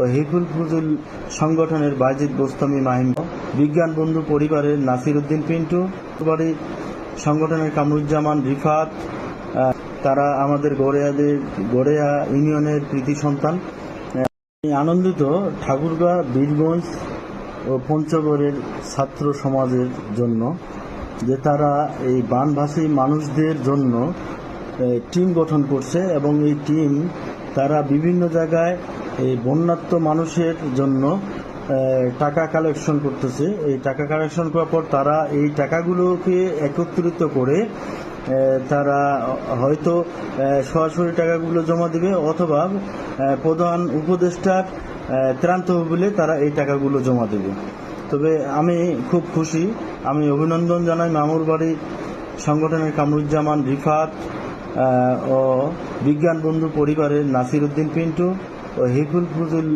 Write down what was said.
ও হিফুল ফুজুল সংগঠনের বাজিদ বোস্তামি মাহিম, বিজ্ঞান বন্ধু পরিবারের নাসির উদ্দিন পিন্টু, বাড়ি সংগঠনের কামরুজ্জামান রিফাত, তারা আমাদের গড়েয়া ইউনিয়নের কৃতি সন্তান। আনন্দিত ঠাকুরগাঁ, বীরগঞ্জ ও পঞ্চগড়ের ছাত্র সমাজের জন্য যে তারা এই বানভাসী মানুষদের জন্য টিম গঠন করছে এবং এই টিম তারা বিভিন্ন জায়গায় এই বন্যার্ত মানুষের জন্য টাকা কালেকশন করতেছে। এই টাকা কালেকশন করার পর তারা এই টাকাগুলোকে একত্রিত করে তারা হয়তো সরাসরি টাকাগুলো জমা দিবে অথবা প্রধান উপদেষ্টার ত্রাণ তহবিলে তারা এই টাকাগুলো জমা দেবে। তবে আমি খুব খুশি, আমি অভিনন্দন জানাই মামুর বাড়ি সংগঠনের কামরুজ্জামান রিফাত ও বিজ্ঞান বন্ধু পরিবারের নাসির উদ্দিন পিন্টু ও হিফুল ফুজুল